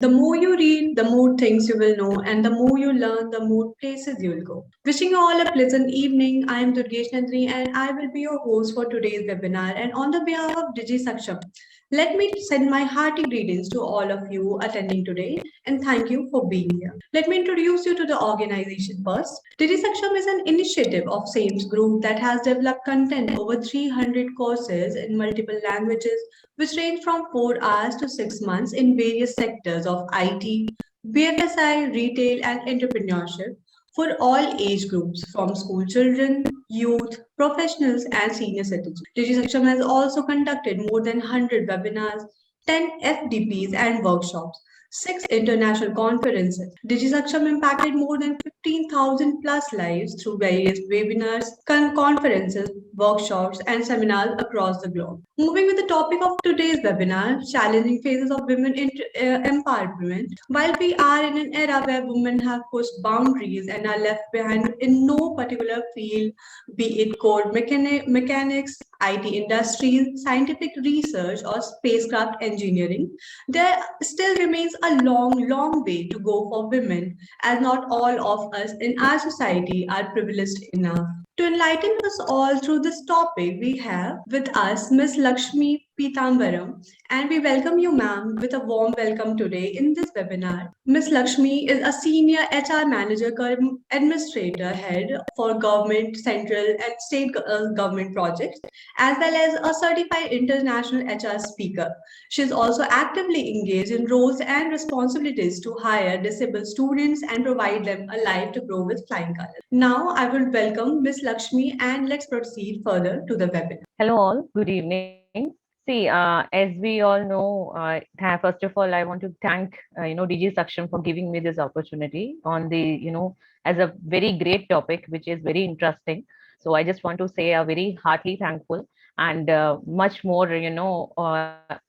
The more you read, the more things you will know, and the more you learn, the more places you will go. Wishing you all a pleasant evening. I am Digisaksham and I will be your host for today's webinar. And on the behalf of Digisaksham, let me send my hearty greetings to all of you attending today and thank you for being here. Let me introduce you to the organization first. Digisaksham is an initiative of SEMS group that has developed content over 300 courses in multiple languages which range from 4 hours to 6 months in various sectors of IT, BFSI, retail, and entrepreneurship for all age groups from school children, youth, professionals, and senior citizens. Digisaksham has also conducted more than 100 webinars, 10 FDPs, and workshops. 6 international conferences. Digisaksham impacted more than 15,000 plus lives through various webinars, conferences, workshops, and seminars across the globe. Moving with the topic of today's webinar, challenging phases of women empowerment. While we are in an era where women have pushed boundaries and are left behind in no particular field, be it core mechanics, IT industries, scientific research, or spacecraft engineering, there still remains a long way to go for women, as not all of us in our society are privileged enough. To enlighten us all through this topic, we have with us Miss Lakshmi Pitambaram, and we welcome you, ma'am, with a warm welcome today in this webinar. Miss Lakshmi is a senior HR manager, administrator head for government, central, and state government projects, as well as a certified international HR speaker. She is also actively engaged in roles and responsibilities to hire disabled students and provide them a life to grow with flying colors. Now, I will welcome Miss Lakshmi and let's proceed further to the webinar. Hello all, good evening. See, as we all know, first of all, I want to thank Digisaksham for giving me this opportunity on the as a very great topic, which is very interesting. So I just want to say a very heartily thankful and much more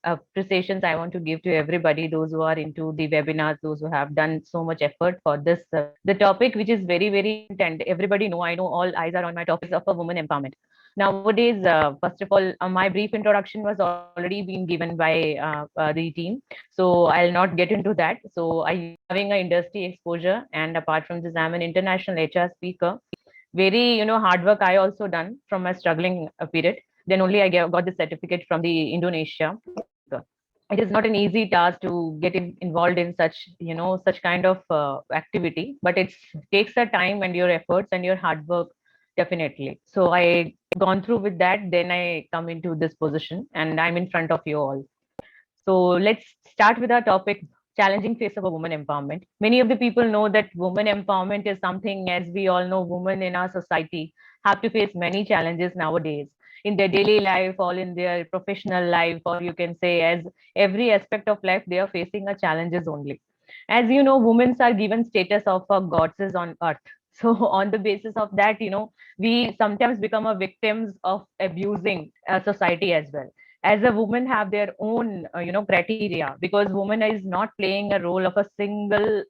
appreciations I want to give to everybody, those who are into the webinars, those who have done so much effort for this the topic, which is very important. Everybody know, I know all eyes are on my topics of a woman empowerment. Nowadays, first of all, my brief introduction was already been given by the team, so I'll not get into that. So I having an industry exposure, and apart from this, I'm an international HR speaker. Very, hard work I also done from my struggling period. Then only got the certificate from the Indonesia. It is not an easy task to get involved in such, such kind of activity, but it takes a time and your efforts and your hard work definitely. So I gone through with that, then I come into this position and I'm in front of you all. So let's start with our topic, challenging face of a woman empowerment. Many of the people know that woman empowerment is something, as we all know, women in our society have to face many challenges nowadays in their daily life or in their professional life, or you can say as every aspect of life, they are facing a challenges only. As you know, women are given status of a goddesses on earth. So on the basis of that, we sometimes become a victims of abusing society as well. As a woman have their own criteria, because woman is not playing a role of a single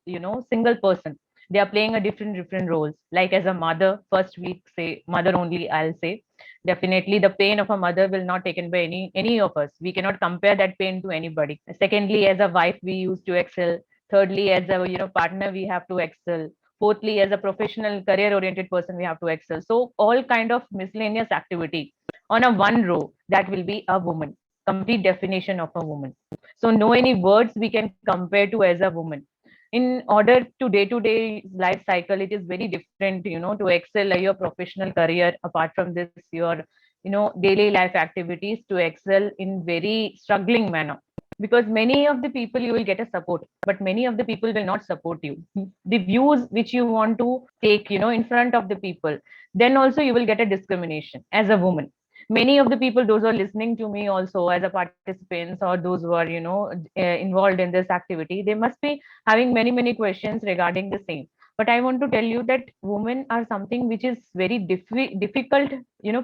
person. They are playing a different roles, like as a mother. First we say mother only, I'll say. Definitely the pain of a mother will not taken by any of us. We cannot compare that pain to anybody. Secondly, as a wife we used to excel. Thirdly, as a partner we have to excel. Fourthly, as a professional career oriented person we have to excel. So all kind of miscellaneous activity on a one row, that will be a woman. Complete definition of a woman. So no any words we can compare to as a woman. In order to day life cycle, it is very different, to excel your professional career. Apart from this, your daily life activities, to excel in very struggling manner, because many of the people you will get a support, but many of the people will not support you. The views which you want to take, in front of the people, then also you will get a discrimination as a woman. Many of the people, those who are listening to me also as a participants, or those who are involved in this activity, they must be having many questions regarding the same. But I want to tell you that women are something which is very difficult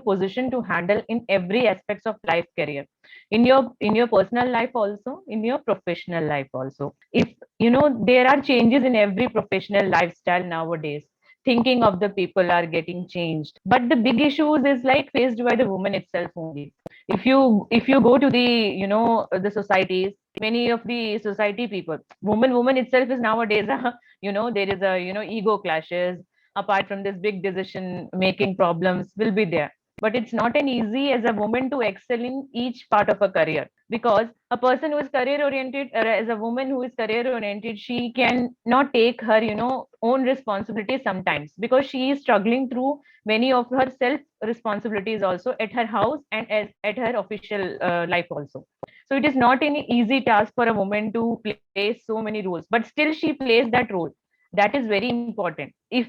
position to handle in every aspects of life career, in your personal life also, in your professional life also. If there are changes in every professional lifestyle nowadays, thinking of the people are getting changed, but the big issues is like faced by the woman itself only. If you go to the the societies, many of the society people, woman itself is nowadays there is a ego clashes. Apart from this, big decision making problems will be there, but it's not an easy as a woman to excel in each part of a career, because a person who is career oriented, as a woman who is career oriented, she can not take her own responsibilities sometimes, because she is struggling through many of her self responsibilities also at her house and at her official life also. So it is not any easy task for a woman to play so many roles, but still she plays that role. That is very important. If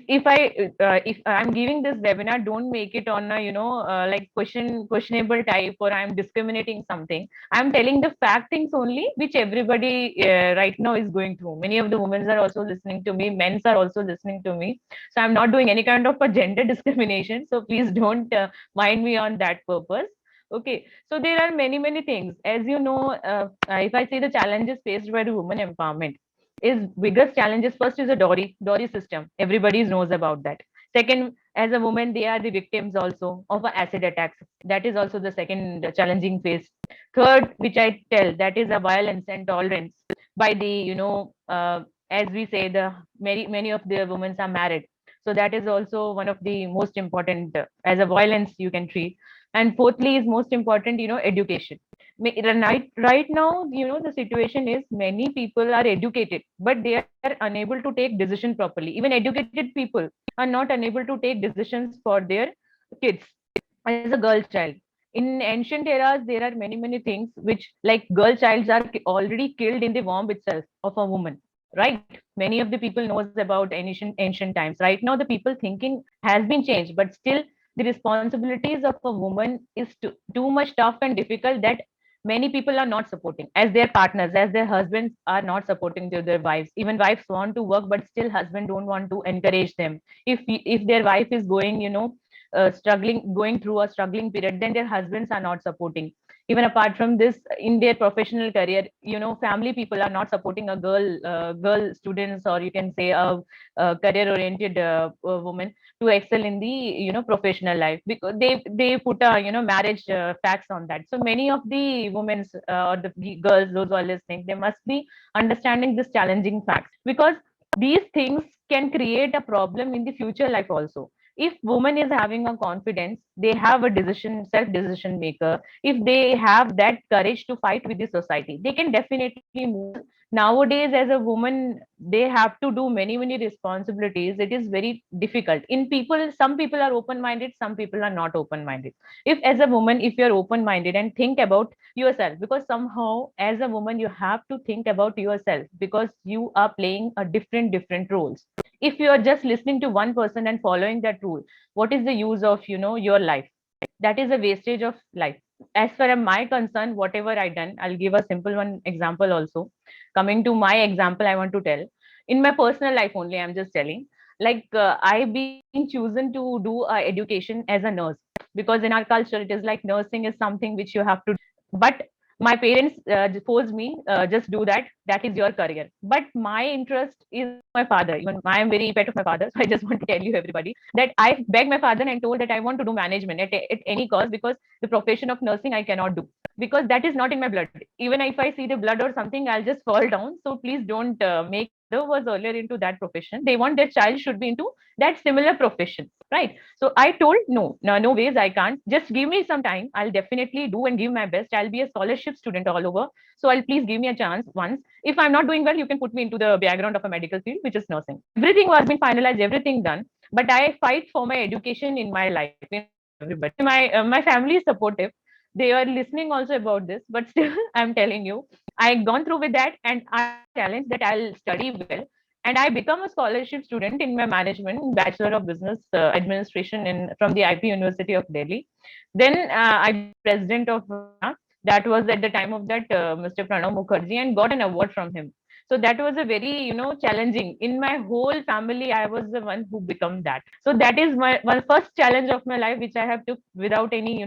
I'm giving this webinar, don't make it on a like questionable type, or I'm discriminating something. I'm telling the fact things only, which everybody right now is going through. Many of the women are also listening to me, men's are also listening to me. So I'm not doing any kind of a gender discrimination, so please don't mind me on that purpose. Okay, so there are many things. As you know, if I say the challenges faced by the women empowerment, is biggest challenges. First is a dowry system. Everybody knows about that. Second, as a woman, they are the victims also of a acid attacks. That is also the second challenging phase. Third, which I tell, that is a violence and tolerance by the as we say, the many of the women are married. So that is also one of the most important, as a violence you can treat. And fourthly is most important, education. Right now, the situation is many people are educated, but they are unable to take decision properly. Even educated people are not unable to take decisions for their kids. As a girl child, in ancient eras, there are many things which, like, girl childs are already killed in the womb itself of a woman, right? Many of the people knows about ancient times. Right now the people thinking has been changed, but still the responsibilities of a woman is too much tough and difficult, that many people are not supporting, as their partners, as their husbands are not supporting their wives. Even wives want to work, but still husband don't want to encourage them. If their wife is going, struggling, going through a struggling period, then their husbands are not supporting. Even apart from this, in their professional career, family people are not supporting a girl students, or you can say a career oriented woman to excel in the professional life, because they put a marriage facts on that. So many of the women, or the girls, those who are listening, they must be understanding this challenging facts, because these things can create a problem in the future life also. If woman is having a confidence, they have a self decision maker, if they have that courage to fight with the society, they can definitely move. Nowadays, as a woman, they have to do many responsibilities. It is very difficult. In people, some people are open minded, some people are not open minded. If as a woman, if you're open minded and think about yourself, because somehow as a woman you have to think about yourself, because you are playing a different roles. If you are just listening to one person and following that rule, what is the use of your life? That is a wastage of life. As far as my concern, whatever I done, I'll give a simple one example also. Coming to my example, I want to tell, in my personal life only, I'm just telling, like, I've been chosen to do education as a nurse, because in our culture it is like nursing is something which you have to, but my parents forced me, just do that, that is your career. But my interest is my father. Even I am very pet of my father, so I just want to tell you everybody that I begged my father and told that I want to do management at any cost, because the profession of nursing I cannot do, because that is not in my blood. Even if I see the blood or something, I'll just fall down. So please don't make. Mother was earlier into that profession, they want their child should be into that similar profession, right? So I told, no ways, I can't. Just give me some time, I'll definitely do and give my best. I'll be a scholarship student all over, so I'll please give me a chance once. If I'm not doing well, you can put me into the background of a medical field, which is nursing. Everything was been finalized, everything done, but I fight for my education in my life, in everybody. My family is supportive, they are listening also about this, but still I'm telling you, I gone through with that, and I challenge that I'll study well, and I become a scholarship student in my management, Bachelor of Business Administration, in from the IP University of Delhi. Then I became president of that was at the time of that Mr. Pranav Mukherjee, and got an award from him. So that was a very challenging. In my whole family, I was the one who become that. So that is my first challenge of my life, which I have took without any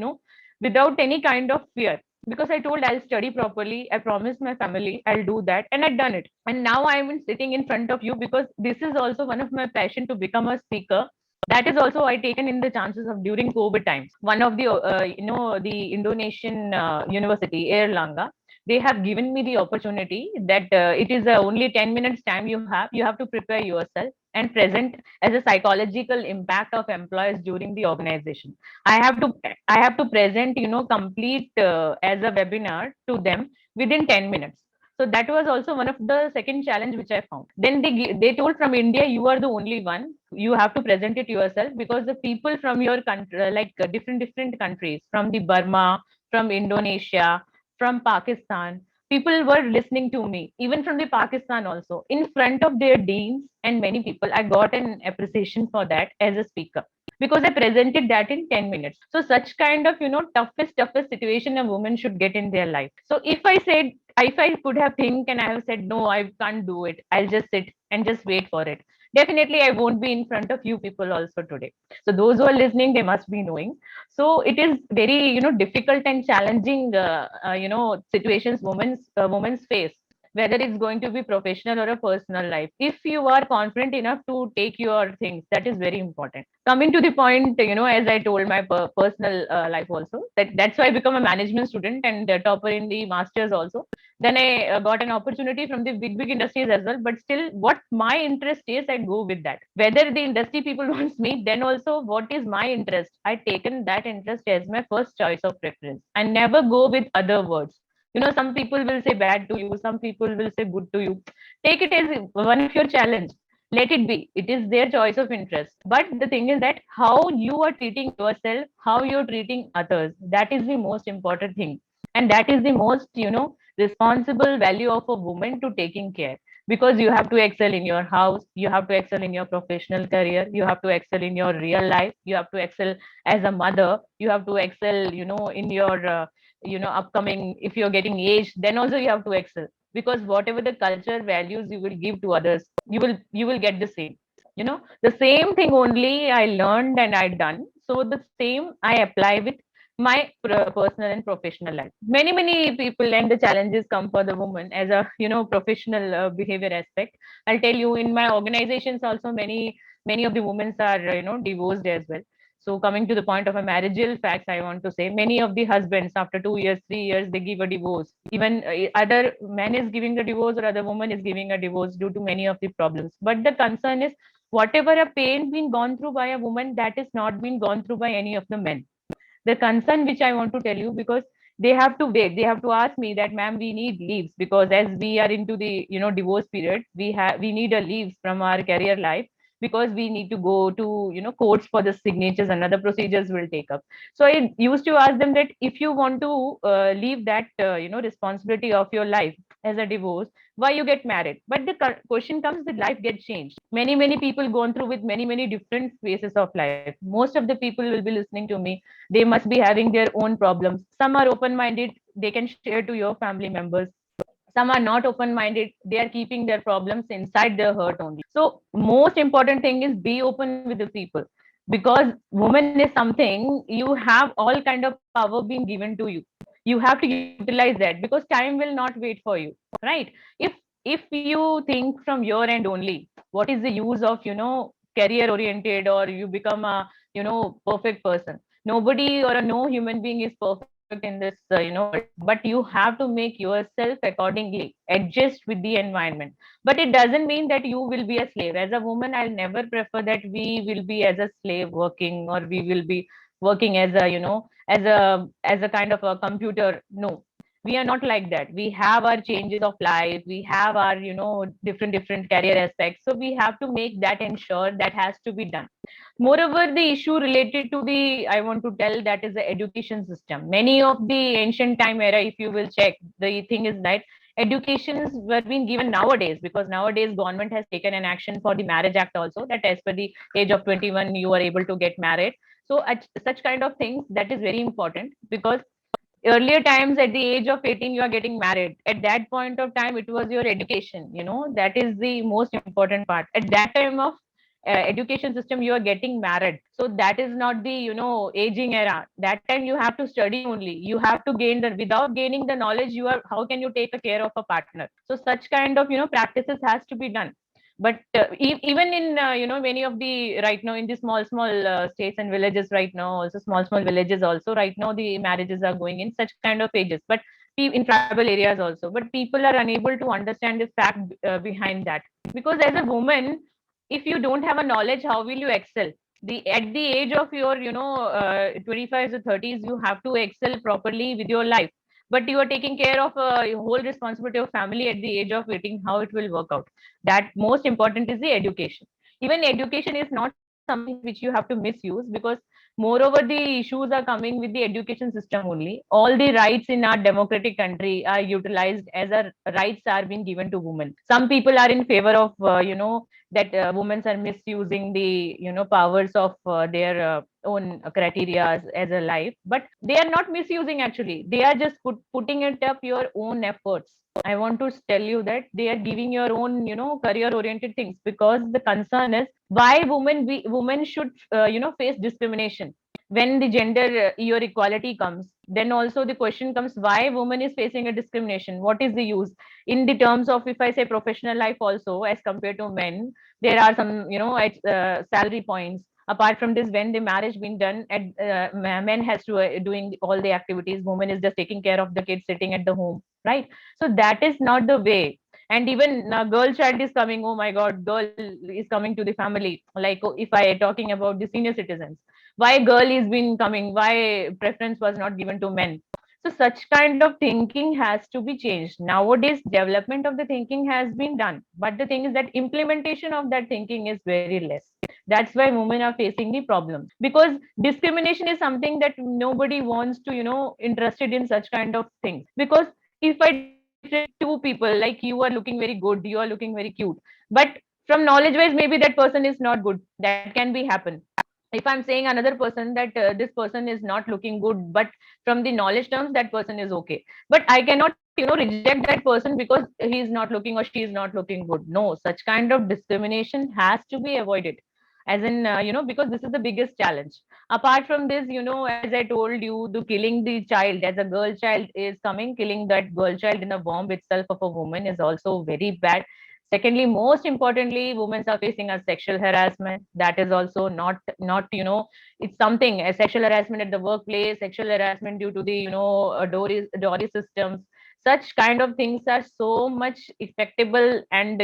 without any kind of fear, because I told I'll study properly. I promised my family I'll do that, and I've done it. And now I'm sitting in front of you, because this is also one of my passion to become a speaker. That is also I taken in the chances of during COVID times. One of the the Indonesian university, Erlangga, they have given me the opportunity that it is only 10 minutes time you have to prepare yourself and present as a psychological impact of employees during the organization. I have to present, complete as a webinar to them within 10 minutes. So that was also one of the second challenge which I found. Then they told, from India you are the only one, you have to present it yourself, because the people from your country, like different countries, from the Burma, from Indonesia, from Pakistan, people were listening to me, even from the Pakistan also, in front of their deans and many people. I got an appreciation for that as a speaker, because I presented that in 10 minutes. So such kind of, toughest situation a woman should get in their life. So if I could have think and I have said, no, I can't do it, I'll just sit and just wait for it, definitely I won't be in front of you people also today. So those who are listening, they must be knowing. So it is very, difficult and challenging, situations women's face, whether it's going to be professional or a personal life. If you are confident enough to take your things, that is very important. Coming to the point, as I told my personal life also, that's why I become a management student and a topper in the masters also. Then I got an opportunity from the big industries as well, but still what my interest is, I go with that. Whether the industry people wants me, then also what is my interest, I taken that interest as my first choice of preference and never go with other words. Some people will say bad to you, some people will say good to you. Take it as one of your challenge, let it be, it is their choice of interest. But the thing is that how you are treating yourself, how you're treating others, that is the most important thing. And that is the most, responsible value of a woman to taking care. Because you have to excel in your house, you have to excel in your professional career, you have to excel in your real life, you have to excel as a mother, you have to excel, in your upcoming, if you're getting aged, then also you have to excel. Because whatever the culture values you will give to others, you will get the same. The same thing only I learned and I done, so the same I apply with my personal and professional life. Many people, and the challenges come for the woman as a, professional behavior aspect. I'll tell you, in my organizations also, many of the women are, divorced as well. So coming to the point of a marriageal facts, I want to say many of the husbands, after 2 years, 3 years, they give a divorce. Even other man is giving the divorce or other woman is giving a divorce due to many of the problems. But the concern is, whatever a pain been gone through by a woman, that is not been gone through by any of the men. The concern which I want to tell you, because they have to wait, they have to ask me that, ma'am, we need leaves, because as we are into the, divorce period, we need a leaves from our career life, because we need to go to, courts for the signatures and other procedures will take up. So I used to ask them that, if you want to leave that, responsibility of your life as a divorce, why you get married? But the question comes, the life gets changed. Many people gone through with many different phases of life. Most of the people will be listening to me, they must be having their own problems. Some are open minded, they can share to your family members. Some are not open minded, they are keeping their problems inside their heart only. So most important thing is, be open with the people. Because woman is something, you have all kind of power being given to you. You have to utilize that, because time will not wait for you, right? If you think from your end only, what is the use of, career oriented, or you become a, perfect person? Nobody or a no human being is perfect in this, world. But you have to make yourself accordingly, adjust with the environment. But it doesn't mean that you will be a slave. As a woman, I'll never prefer that we will be as a slave working, or we will be working as a, as a kind of a computer. No, we are not like that. We have our changes of life, we have our, different career aspects, so we have to make that, ensure that has to be done. Moreover, the issue related to the, I want to tell, that is the education system. Many of the ancient time era, if you will check, the thing is that educations were being given nowadays, because nowadays government has taken an action for the marriage act also, that as per the age of 21 you are able to get married. So such kind of things, that is very important. Because earlier times, at the age of 18 you are getting married. At that point of time, it was your education, that is the most important part. At that time of education system, you are getting married, so that is not the, aging era. That time you have to study only, you have to gain the, without gaining the knowledge, you are, how can you take a care of a partner? So such kind of, practices has to be done. But even in, many of the, right now, in the small states and villages right now, also small villages also, right now the marriages are going in such kind of ages. But in tribal areas also, but people are unable to understand the fact behind that. Because as a woman, if you don't have a knowledge, how will you excel? At the age of your 25 to 30s, you have to excel properly with your life, but you are taking care of a whole responsibility of family at the age of waiting. How it will work out? That most important is the education. Even education is not something which you have to misuse, because moreover the issues are coming with the education system only. All the rights in our democratic country are utilized as a rights are being given to women. Some people are in favor of that women are misusing the powers of their own criteria as a life, but they are not misusing. Actually, they are just putting it up your own efforts. I want to tell you that they are giving your own career oriented things, because the concern is why women should face discrimination. When the gender your equality comes, then also the question comes, why woman is facing a discrimination? What is the use? In the terms of, if I say professional life also, as compared to men, there are some salary points. Apart from this, when the marriage been done, men has to doing all the activities, woman is just taking care of the kids sitting at the home, right? So that is not the way. And even girl child is coming, oh my god, girl is coming to the family. Like, oh, if I talking about the senior citizens, why girl is been coming, why preference was not given to men? So such kind of thinking has to be changed. Nowadays, development of the thinking has been done, but the thing is that implementation of that thinking is very less. That's why women are facing the problem, because discrimination is something that nobody wants to interested in such kind of things. Because if I differentiate two people, like you are looking very good, you are looking very cute, but from knowledge wise, maybe that person is not good. That can be happen. If I'm saying another person that this person is not looking good, but from the knowledge terms that person is okay, but I cannot reject that person because he is not looking or she is not looking good. No, such kind of discrimination has to be avoided. As in because this is the biggest challenge. Apart from this, as I told you, the killing the child as a girl child is coming, killing that girl child in the womb itself of a woman is also very bad. Secondly, most importantly, women are facing a sexual harassment. That is also not it's something, a sexual harassment at the workplace, sexual harassment due to the dowry systems. Such kind of things are so much effectable, and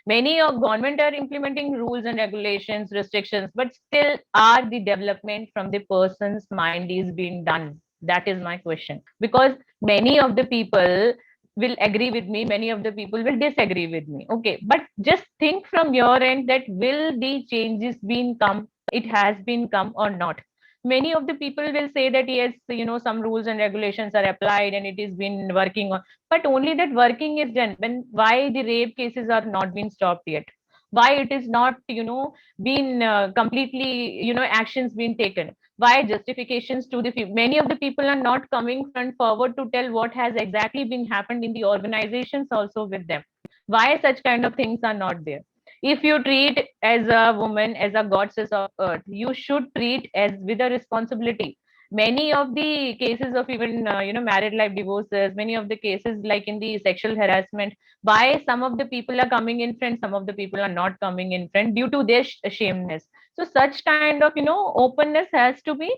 many of government are implementing rules and regulations, restrictions, but still are the development from the person's mind is being done? That is my question. Because many of the people will agree with me, many of the people will disagree with me. Okay, but just think from your end, that will the changes been come, it has been come or not? Many of the people will say that yes, some rules and regulations are applied and it is been working on, but only that working is done. When why the rape cases are not been stopped yet? Why it is not been completely actions been taken? Why justifications to the many of the people are not coming front forward to tell what has exactly been happened in the organizations also with them? Why such kind of things are not there? If you treat as a woman as a goddess of earth, you should treat as with a responsibility. Many of the cases of even married life divorces, many of the cases like in the sexual harassment, why some of the people are coming in front, some of the people are not coming in front due to their shameness. So such kind of openness has to be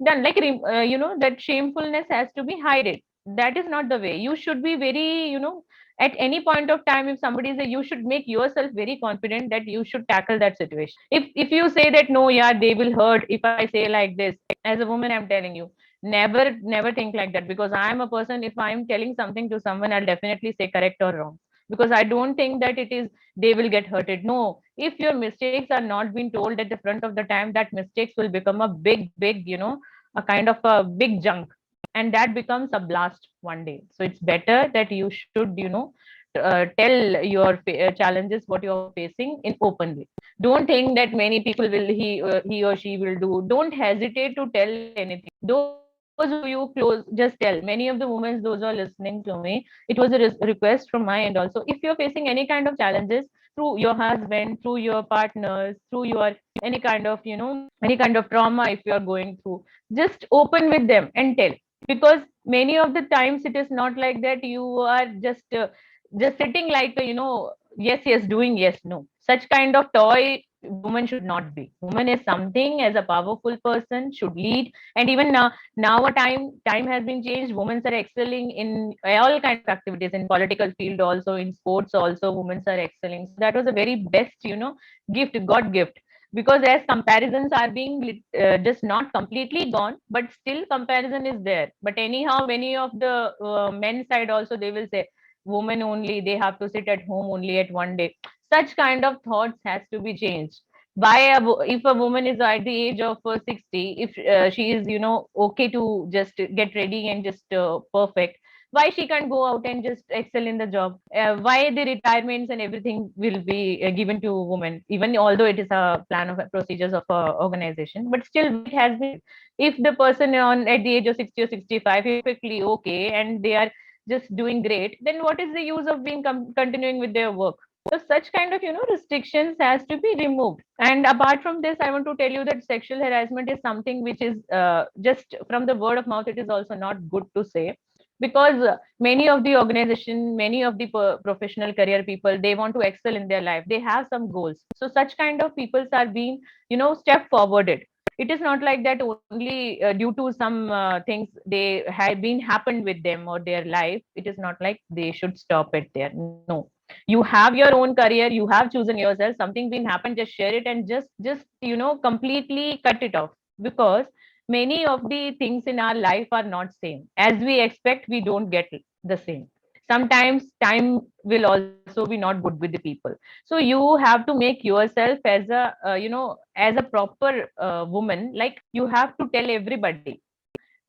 done, like that shamefulness has to be hidden. That is not the way. You should be very at any point of time, if somebody is you should make yourself very confident that you should tackle that situation. If you say that no, yeah, they will hurt if I say like this, as a woman I'm telling you, never think like that. Because I am a person, if I'm telling something to someone, I'll definitely say correct or wrong, because I don't think that it is they will get hurted. No, if your mistakes are not being told at the front of the time, that mistakes will become a big a kind of a big junk, and that becomes a blast one day. So it's better that you should tell your challenges, what you're facing, in openly. Don't think that many people will he or she will do. Don't hesitate to tell anything. Those who you close, just tell. Many of the women, those who are listening to me, it was a request from my end also. If you're facing any kind of challenges through your husband, through your partners, through your any kind of any kind of trauma, if you are going through, just open with them and tell. Because many of the times it is not like that you are just sitting like yes, yes, doing yes, no. Such kind of toy woman should not be. Woman is something as a powerful person should lead. And even now a time has been changed. Women are excelling in all kind of activities, in political field also, in sports also. Women are excelling. So that was a very best, gift, God gift. Because as comparisons are being just not completely gone, but still comparison is there. But anyhow, many of the men's side also, they will say women only, they have to sit at home only at one day. Such kind of thoughts has to be changed. If a woman is at the age of 60, if she is okay to just get ready and just perfect, why she can't go out and just excel in the job? Why the retirements and everything will be given to women, even although it is a plan of procedures of a organization, but still it has been. If the person on at the age of 60 or 65 is perfectly okay and they are just doing great, then what is the use of being continuing with their work? So such kind of restrictions has to be removed. And apart from this, I want to tell you that sexual harassment is something which is just from the word of mouth. It is also not good to say, because many of the organization, many of the professional career people, they want to excel in their life. They have some goals. So such kind of peoples are being step forwarded. It is not like that only due to some things they have been happened with them or their life. It is not like they should stop it there. No, you have your own career, you have chosen yourself. Something been happened, just share it and just completely cut it off. Because many of the things in our life are not same as we expect. We don't get the same. Sometimes time will also be not good with the people. So you have to make yourself as a as a proper woman. Like, you have to tell everybody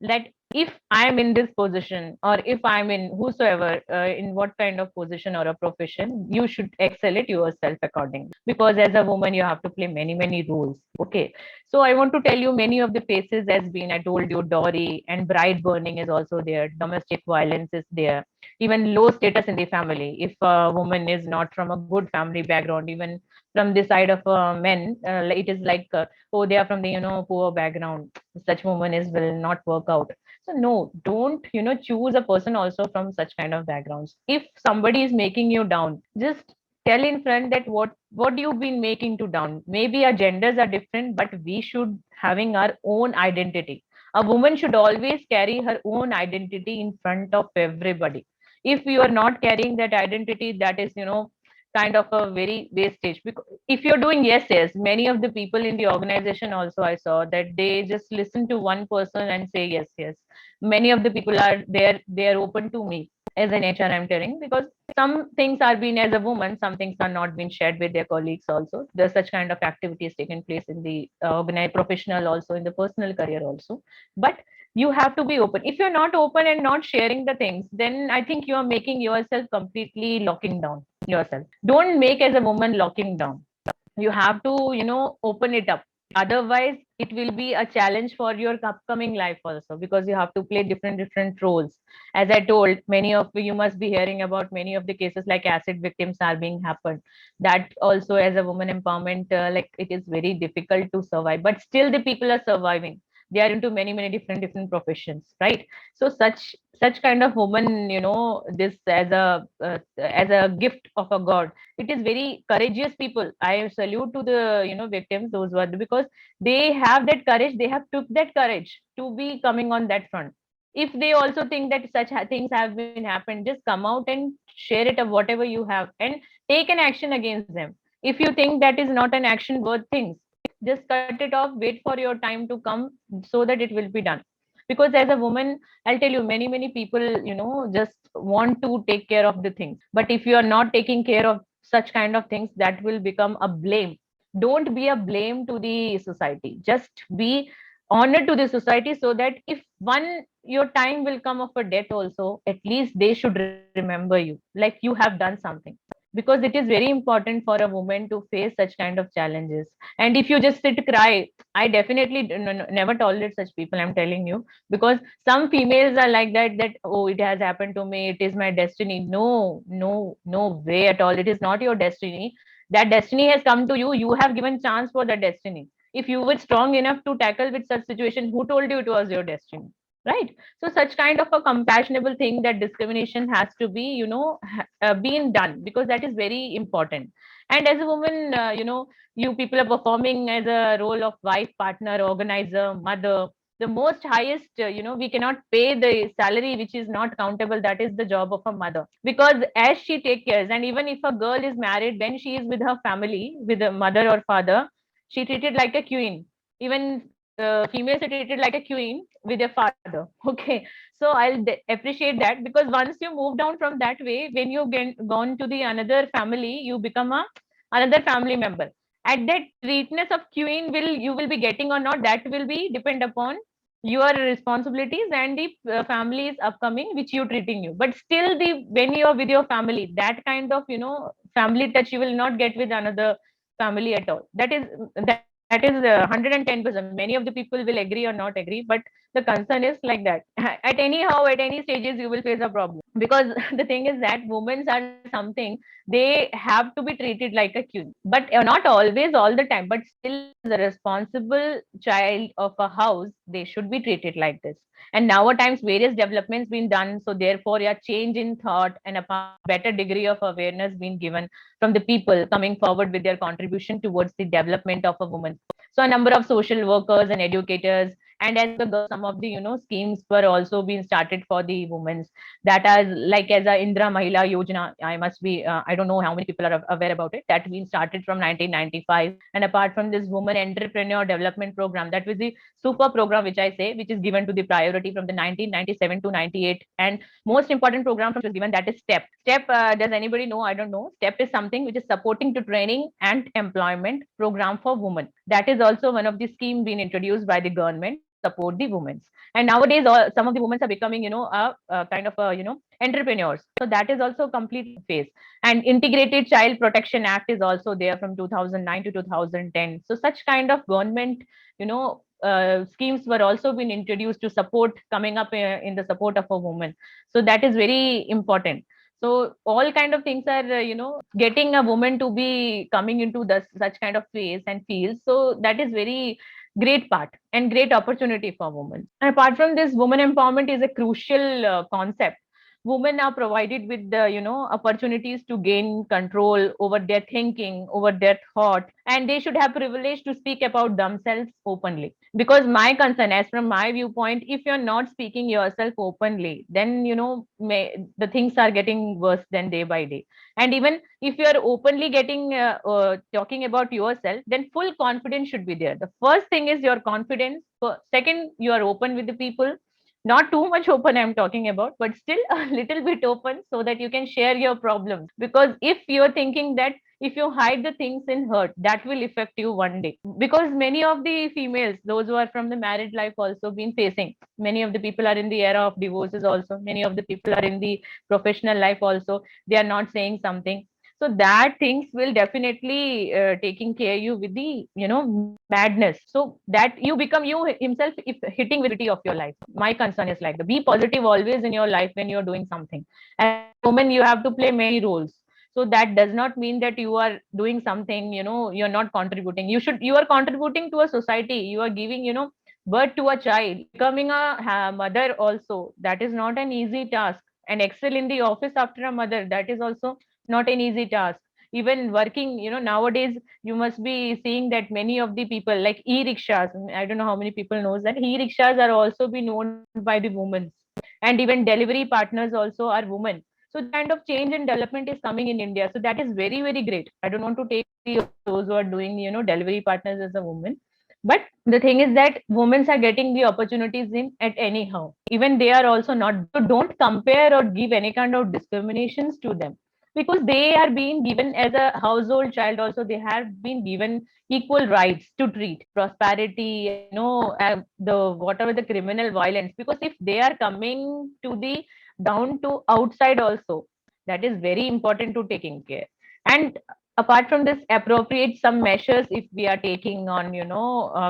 that if I'm in this position, or if I'm in whosoever in what kind of position or a profession, you should excel it yourself accordingly. Because as a woman, you have to play many roles. Okay. So I want to tell you, many of the faces has been, I told you, dowry and bride burning is also there, domestic violence is there, even low status in the family. If a woman is not from a good family background, even from the side of men, it is like, oh, they are from the poor background, such woman is will not work out. So no, don't choose a person also from such kind of backgrounds. If somebody is making you down, just tell in front that what you've been making to down. Maybe our genders are different, but we should having our own identity. A woman should always carry her own identity in front of everybody. If you are not carrying that identity, that is kind of a very wastage. Because if you're doing yes, many of the people in the organization also, I saw that they just listen to one person and say yes. Many of the people are there, they are open to me as an HR, I'm telling, because some things are being, as a woman, some things are not being shared with their colleagues also. There's such kind of activities taking place in the organized professional also, in the personal career also. But you have to be open. If you're not open and not sharing the things, then I think you are making yourself completely locking down yourself. Don't make as a woman locking down. You have to open it up. Otherwise it will be a challenge for your upcoming life also, because you have to play different roles. As I told, many of you must be hearing about many of the cases like acid victims are being happened. That also, as a woman empowerment, like, it is very difficult to survive, but still the people are surviving. They are into many different professions, right? So such kind of woman, this as a gift of a god. It is very courageous people. I salute to the victims, those were, because they have that courage. They have took that courage to be coming on that front. If they also think that such things have been happened, just come out and share it of whatever you have and take an action against them. If you think that is not an action worth things, just cut it off, wait for your time to come, so that it will be done. Because as a woman, I'll tell you, many people just want to take care of the things, but if you are not taking care of such kind of things, that will become a blame. Don't be a blame to the society, just be honor to the society, so that if one your time will come of a death also, at least they should remember you, like you have done something. Because it is very important for a woman to face such kind of challenges. And if you just sit cry, I definitely never tolerate such people, I'm telling you. Because some females are like that, oh, it has happened to me, it is my destiny. No way at all. It is not your destiny. That destiny has come to you. You have given chance for the destiny. If you were strong enough to tackle with such situation, who told you it was your destiny? right? So such kind of a compassionable thing, that discrimination has to be, being done, because that is very important. And as a woman, you people are performing as a role of wife, partner, organizer, mother. The most highest, we cannot pay the salary which is not countable. That is the job of a mother, because as she take cares, and even if a girl is married, when she is with her family, with a mother or father, she treated like a queen. Even females are treated like a queen with their father. Okay, so I'll appreciate that, because once you move down from that way, when you get gone to the another family, you become a another family member. At that treatment of queen, will you will be getting or not, that will be depend upon your responsibilities and the families upcoming which you treating you. But still, the when you are with your family, that kind of family touch you will not get with another family at all. That is 110%. Many of the people will agree or not agree, but the concern is like that. At anyhow, at any stages, you will face a problem, because the thing is that women are something, they have to be treated like a queen, but not always all the time, but still as a responsible child of a house, they should be treated like this. And nowadays various developments been done, so therefore a change in thought and a better degree of awareness being given from the people coming forward with their contribution towards the development of a woman. So a number of social workers and educators, and as a girl, some of the schemes were also being started for the women, that are like as a Indra Mahila Yojana. I don't know how many people are aware about it. That been started from 1995. And apart from this woman entrepreneur development program, that was the super program which I say, which is given to the priority from the 1997 to 98. And most important program which was given, that is step. Does anybody know? I don't know. Step is something which is supporting to training and employment program for women. That is also one of the scheme being introduced by the government to support the women. And nowadays some of the women are becoming a kind of entrepreneurs. So that is also a complete phase. And integrated child protection act is also there from 2009 to 2010. So such kind of government schemes were also being introduced to support coming up in the support of a woman. So that is very important. So all kind of things are getting a woman to be coming into the such kind of phase and fields. So that is very great part and great opportunity for women. And apart from this, women empowerment is a crucial concept. Women are provided with the opportunities to gain control over their thinking, over their thought, and they should have privilege to speak about themselves openly. Because my concern, as from my viewpoint, if you're not speaking yourself openly, then the things are getting worse than day by day. And even if you're openly getting talking about yourself, then full confidence should be there. The first thing is your confidence. Second, you are open with the people, not too much open I'm talking about, but still a little bit open, so that you can share your problems. Because if you're thinking that if you hide the things in hurt, that will affect you one day. Because many of the females, those who are from the married life, also been facing, many of the people are in the era of divorces also, many of the people are in the professional life also, they are not saying something. So that things will definitely taking care you with the madness, so that you become you himself if hitting with of your life. My concern is like the be positive always in your life when you're doing something. As a woman, you have to play many roles. So that does not mean that you are doing something, you're not contributing. You are contributing to a society, you are giving birth to a child, becoming a mother also. That is not an easy task. And excel in the office after a mother, that is also not an easy task. Even working, nowadays you must be seeing that many of the people like e-rickshaws, I don't know how many people knows that e-rickshaws are also being owned by the women. And even delivery partners also are women. So that kind of change and development is coming in India. So that is very, very great. I don't want to take those who are doing, delivery partners as a woman. But the thing is that women are getting the opportunities in at anyhow. Even they are also not. So don't compare or give any kind of discriminations to them, because they are being given as a household child also, they have been given equal rights to treat prosperity, the whatever the criminal violence. Because if they are coming to the down to outside also, that is very important to taking care. And apart from this, appropriate some measures if we are taking on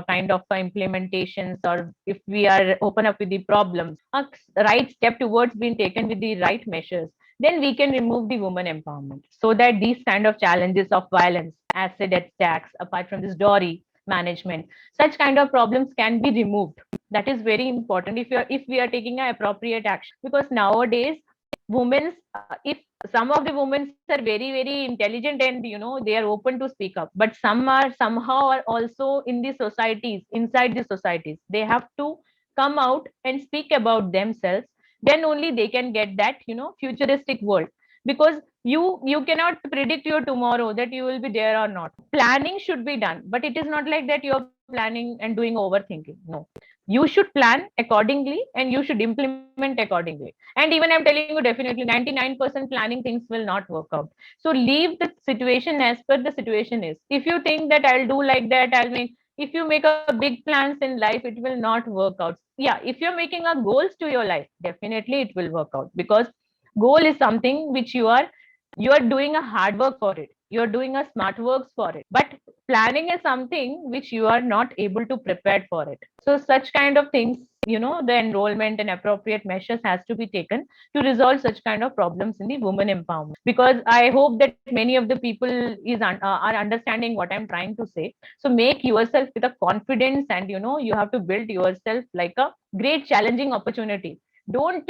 kind of implementations, or if we are open up with the problems, a right step towards being taken with the right measures, then we can remove the woman empowerment, so that these kind of challenges of violence, acid attacks, apart from this dowry, management. Such kind of problems can be removed. That is very important if we are taking an appropriate action, because nowadays women, if some of the women are very very intelligent and they are open to speak up, but some are somehow are also in the societies, inside the societies, they have to come out and speak about themselves. Then only they can get that futuristic world, because you cannot predict your tomorrow that you will be there or not. Planning should be done, but it is not like that you're planning and doing overthinking. No, you should plan accordingly and you should implement accordingly. And even I'm telling you, definitely 99% planning things will not work out. So leave the situation as per the situation is. If you think that I'll do like that, I'll make, if you make a big plans in life, it will not work out. Yeah, if you're making a goals to your life, definitely it will work out, because goal is something which you are doing a hard work for it, you're doing a smart works for it. But planning is something which you are not able to prepare for it. So such kind of things, the enrollment and appropriate measures has to be taken to resolve such kind of problems in the women empowerment. Because I hope that many of the people are understanding what I'm trying to say. So make yourself with a confidence, and you have to build yourself like a great challenging opportunity. Don't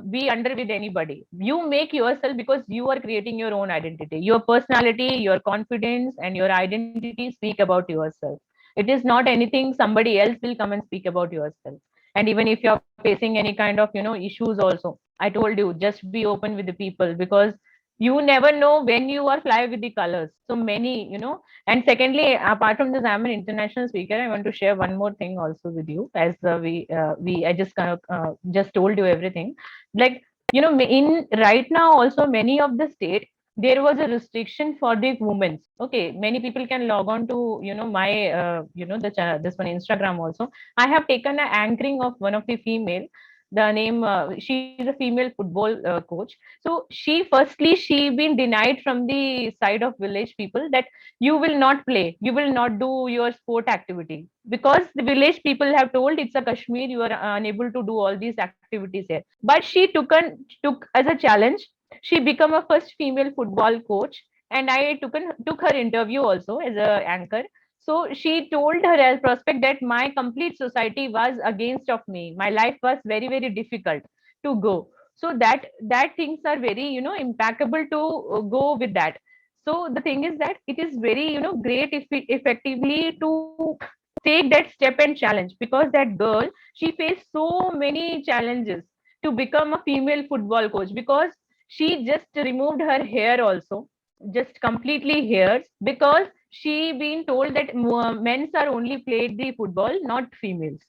be under with anybody. You make yourself, because you are creating your own identity, your personality, your confidence and your identity speak about yourself. It is not anything somebody else will come and speak about yourself. And even if you're facing any kind of issues also, I told you, just be open with the people, because you never know when you are fly with the colors. So many, and secondly, apart from this, I'm an international speaker. I want to share one more thing also with you, as we I just kind of just told you everything. Like, in right now also many of the state, there was a restriction for the women. Okay, many people can log on to my the channel, this one Instagram also. I have taken an anchoring of one of the female. The name, she is a female football coach. So she been denied from the side of village people that you will not play, you will not do your sport activity, because the village people have told it's a Kashmir, you are unable to do all these activities here. But she took as a challenge. She became a first female football coach, and I took her interview also as a anchor. So she told her as prospect that my complete society was against of me, my life was very very difficult to go. So that things are very impeccable to go with that. So the thing is that it is very great if we effectively to take that step and challenge, because that girl, she faced so many challenges to become a female football coach, because she just removed her hair also, just completely hairs, because she been told that men's are only played the football, not females.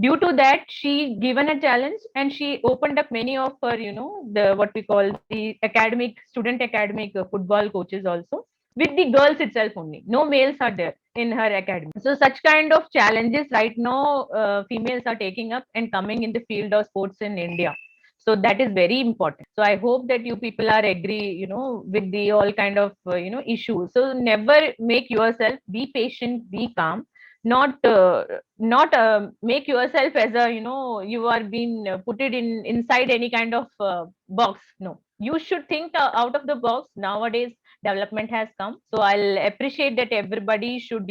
Due to that, she given a challenge and she opened up many of her the what we call the academic student academic football coaches also, with the girls itself only, no males are there in her academy. So such kind of challenges right now females are taking up and coming in the field of sports in India. So that is very important. So I hope that you people are agree with the all kind of issues. So never make yourself, be patient, be calm, not make yourself as a you are being put it in inside any kind of box. No, you should think out of the box. Nowadays development has come, so I'll appreciate that everybody should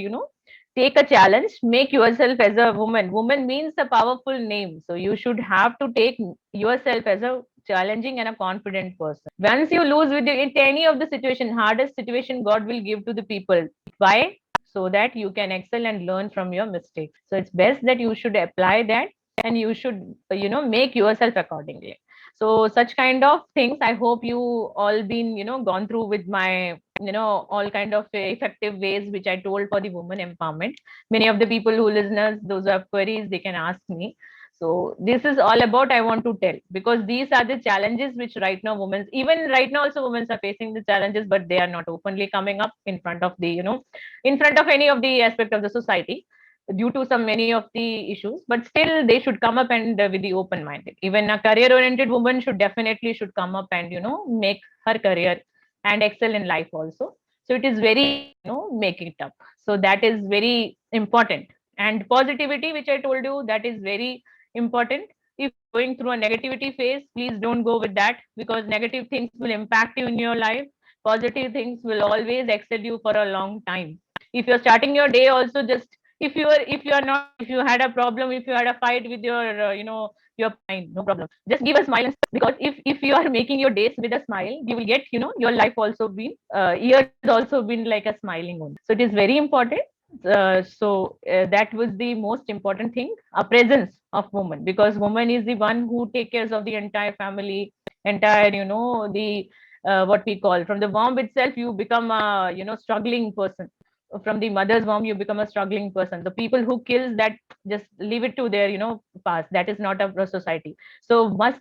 take a challenge, make yourself as a woman. Woman means a powerful name, so you should have to take yourself as a challenging and a confident person. Once you lose with it, any of the situation, hardest situation, God will give to the people. Why? So that you can excel and learn from your mistakes. So it's best that you should apply that, and you should make yourself accordingly. So such kind of things, I hope you all been gone through with my all kind of effective ways which I told for the women empowerment. Many of the people who listeners, those who have queries, they can ask me. So this is all about I want to tell, because these are the challenges which right now women, even right now also women are facing the challenges, but they are not openly coming up in front of the in front of any of the aspect of the society due to some many of the issues. But still they should come up and with the open minded. Even a career oriented woman should definitely should come up and make her career and excel in life also. So it is very make it up. So that is very important. And positivity, which I told you, that is very important. If going through a negativity phase, please don't go with that, because negative things will impact you in your life. Positive things will always excel you for a long time. If you're starting your day also, just if you had a problem, if you had a fight with your your fine, no problem, just give a smile. Because if you are making your days with a smile, you will get, your life also been years also been like a smiling only. So it is very important. That was the most important thing, a presence of woman, because woman is the one who take care of the entire family, entire, the what we call, from the womb itself you become a, struggling person. From the mother's womb you become a struggling person. The people who kills that, just leave it to their, past. That is not a society. So must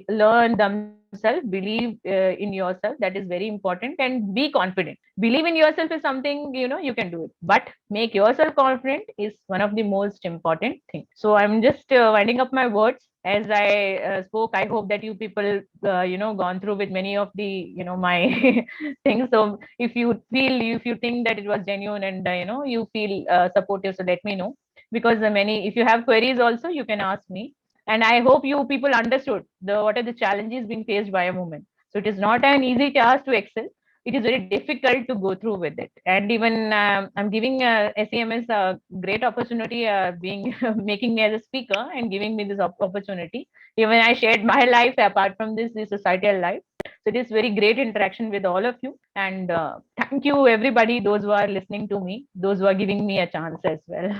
learn themselves, believe in yourself. That is very important, and be confident. Believe in yourself is something, you can do it, but make yourself confident is one of the most important thing. So I'm just winding up my words as I spoke. I hope that you people gone through with many of the, my things. So if you think that it was genuine, and you feel supportive, so let me know. Because many, if you have queries also, you can ask me. And I hope you people understood the what are the challenges being faced by a woman. So it is not an easy task to excel. It is very difficult to go through with it. And even I'm giving SEMS a great opportunity, being making me as a speaker and giving me this opportunity. Even I shared my life apart from this societal life. So it is very great interaction with all of you. And thank you, everybody, those who are listening to me, those who are giving me a chance as well.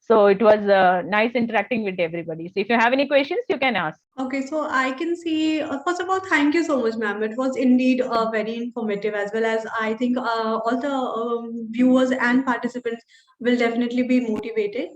So it was nice interacting with everybody. So if you have any questions, you can ask. Okay, so I can see, first of all, thank you so much, ma'am. It was indeed very informative, as well as I think all the viewers and participants will definitely be motivated.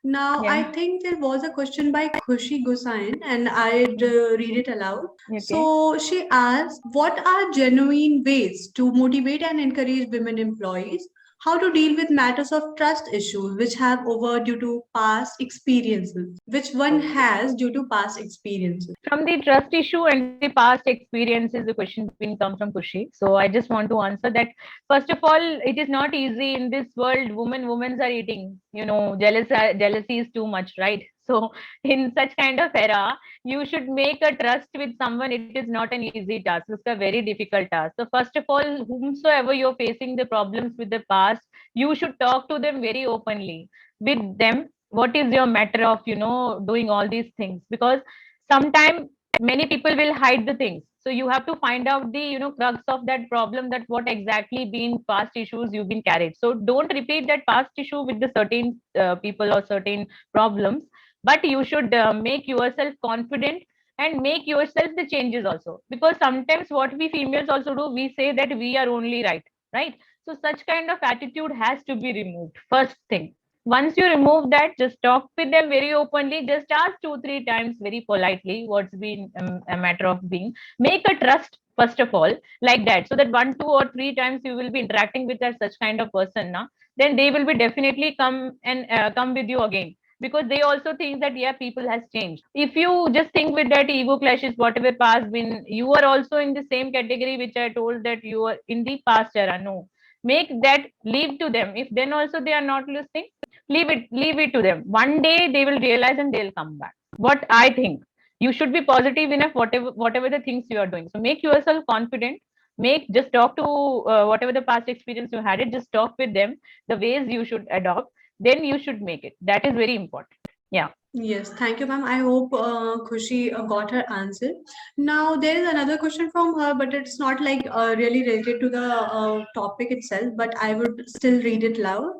Now, I Yeah. think there was a question by Khushi Gusain, and I'd read it aloud. Okay. So she asked, what are genuine ways to motivate and encourage women employees? How to deal with matters of trust issues which have over due to past experiences, which one has due to past experiences. From the trust issue and the past experiences, the question been come from Kushi. So I just want to answer that. First of all, it is not easy in this world. Women are eating. Jealousy is too much, right? So in such kind of era, you should make a trust with someone. It is not an easy task. It's a very difficult task. So first of all, whomsoever you're facing the problems with the past, you should talk to them very openly with them. What is your matter of, doing all these things? Because sometimes many people will hide the things. So you have to find out the, crux of that problem, that what exactly been past issues you've been carried. So don't repeat that past issue with the certain people or certain problems, but you should make yourself confident and make yourself the changes also. Because sometimes what we females also do, we say that we are only right? So such kind of attitude has to be removed, first thing. Once you remove that, just talk with them very openly. Just ask 2 3 times very politely what's been a matter of being. Make a trust first of all, like that, so that 1 2 or 3 times you will be interacting with that such kind of person now. Then they will be definitely come with you again, because they also think that yeah, people has changed. If you just think with that ego clashes, whatever past been, you are also in the same category which I told, that you are in the past era. No, make that, leave to them. If then also they are not listening, leave it to them. One day they will realize and they'll come back. What I think, you should be positive enough, whatever the things you are doing. So make yourself confident. Make, just talk to whatever the past experience you had it, just talk with them the ways you should adopt. Then you should make it. That is very important. Yeah. Yes, thank you, ma'am. I hope Khushi got her answer. Now, there is another question from her, but it's not like really related to the topic itself, but I would still read it loud.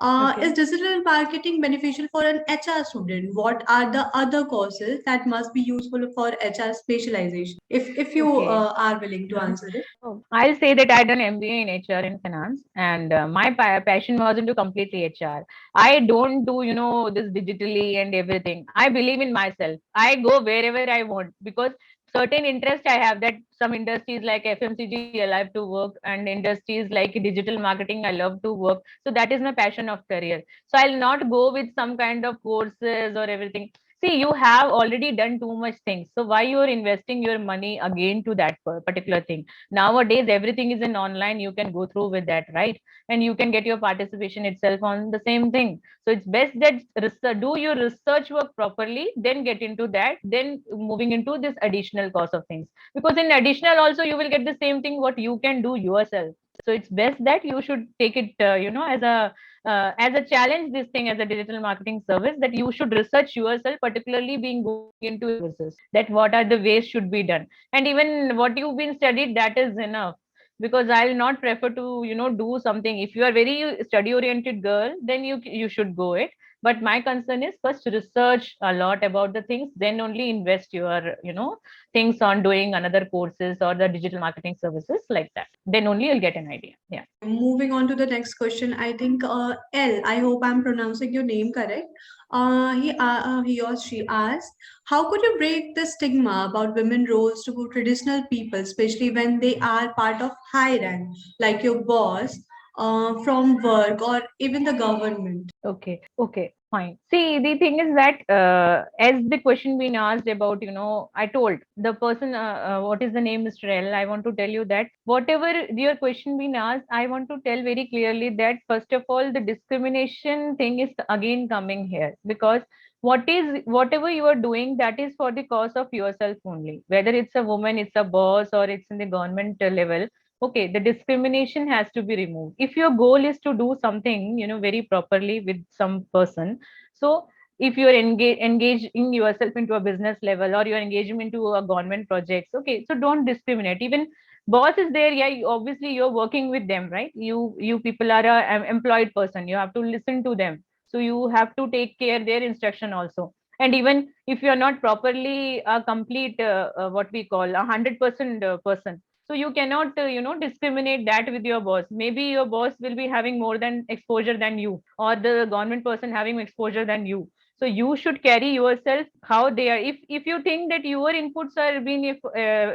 Is Okay. digital marketing beneficial for an HR student? What are the other courses that must be useful for HR specialization? If you Okay. are willing to answer it. Oh, I'll say that I done MBA in HR and finance, and my passion was into completely HR. I don't do, this digitally and everything. I believe in myself. I go wherever I want, because certain interest I have, that some industries like FMCG I love to work, and industries like digital marketing I love to work. So that is my passion of career. So I'll not go with some kind of courses or everything. See, you have already done too much things. So why you're investing your money again to that particular thing? Nowadays everything is in online, you can go through with that, right? And you can get your participation itself on the same thing. So it's best that do your research work properly, then get into that, then moving into this additional cost of things. Because in additional also you will get the same thing what you can do yourself. So it's best that you should take it, as a challenge, this thing as a digital marketing service, that you should research yourself, particularly being going into your services, that what are the ways should be done. And even what you've been studied, that is enough. Because I'll not prefer to, do something. If you are very study oriented girl, then you should go it. But my concern is first research a lot about the things, then only invest your, things on doing another courses or the digital marketing services like that. Then only you'll get an idea. Yeah. Moving on to the next question, I think L, I hope I'm pronouncing your name correct. He or she asked, how could you break the stigma about women roles to traditional people, especially when they are part of high rank, like your boss, from work or even the government? Okay, fine. See, the thing is that as the question being asked about, I told the person, what is the name, Mr. L. I want to tell you that whatever your question being asked, I want to tell very clearly that first of all, the discrimination thing is again coming here, because whatever you are doing, that is for the cause of yourself only. Whether it's a woman, it's a boss, or it's in the government level, okay, the discrimination has to be removed. If your goal is to do something, very properly with some person, so if you're engaging yourself into a business level, or you're engaging into a government projects, okay, so don't discriminate. Even boss is there, yeah, obviously you're working with them, right? You people are a employed person, you have to listen to them, so you have to take care their instruction also. And even if you're not properly a complete what we call 100% person, so you cannot discriminate that with your boss. Maybe your boss will be having more than exposure than you, or the government person having exposure than you. So you should carry yourself how they are. If you think that your inputs are being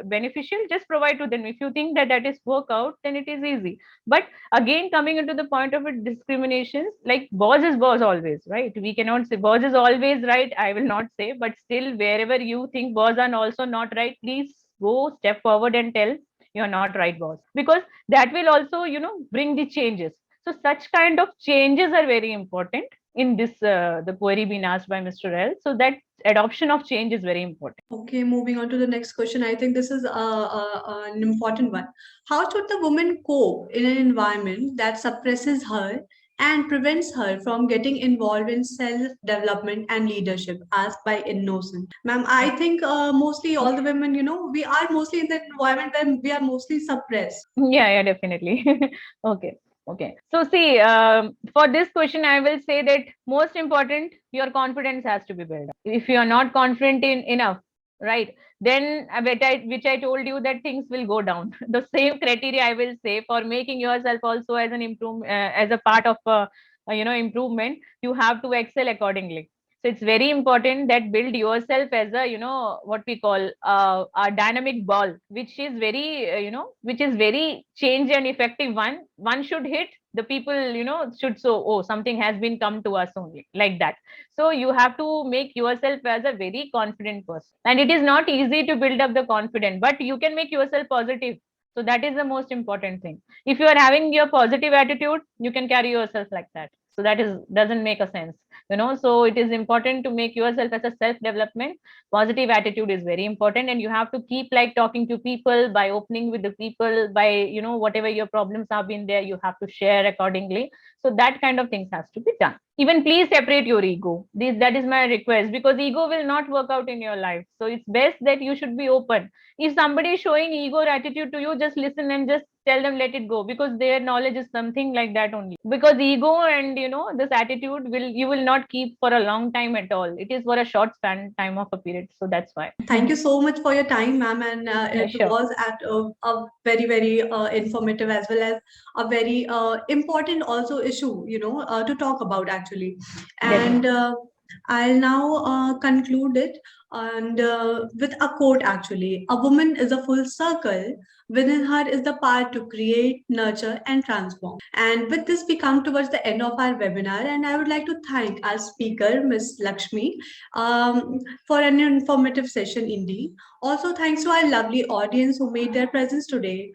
beneficial, just provide to them. If you think that that is work out, then it is easy. But again, coming into the point of it, discriminations, like boss is boss always, right? We cannot say boss is always right, I will not say. But still, wherever you think boss are also not right, please go step forward and tell you're not right, boss, because that will also bring the changes. So such kind of changes are very important in this the query being asked by Mr. L. So that adoption of change is very important. Okay, moving on to the next question. I think this is an important one. How should the woman cope in an environment that suppresses her and prevents her from getting involved in self-development and leadership? Asked by Innocent. Ma'am, I think mostly all the women, we are mostly in the environment where we are mostly suppressed. Yeah, definitely. Okay. Okay. So see, for this question, I will say that most important, your confidence has to be built up. If you are not confident in enough, right, then which I told you that things will go down. The same criteria I will say for making yourself also as an as a part of improvement, you have to excel accordingly. So it's very important that build yourself as a what we call a dynamic ball, which is very which is very change and effective. One should hit, the people should, so oh, something has been come to us only, like that. So you have to make yourself as a very confident person, and it is not easy to build up the confidence, but you can make yourself positive. So that is the most important thing. If you are having your positive attitude, you can carry yourself like that. So that is doesn't make a sense. So it is important to make yourself as a self development. Positive attitude is very important, and you have to keep like talking to people, by opening with the people, by whatever your problems have been there, you have to share accordingly. So that kind of things has to be done. Even please separate your ego. That is my request, because ego will not work out in your life. So it's best that you should be open. If somebody is showing ego or attitude to you, just listen and just tell them let it go, because their knowledge is something like that only. Because ego and this attitude will you will not keep for a long time at all. It is for a short span time of a period. So that's why. Thank you so much for your time, ma'am. And Yeah, it sure. was at a very, very informative as well as a very important also issue, to talk about actually. And Definitely. I'll now conclude it and with a quote actually. A woman is a full circle. Within her is the power to create, nurture, and transform. And with this, we come towards the end of our webinar. And I would like to thank our speaker, Ms. Lakshmi, for an informative session indeed. Also, thanks to our lovely audience who made their presence today.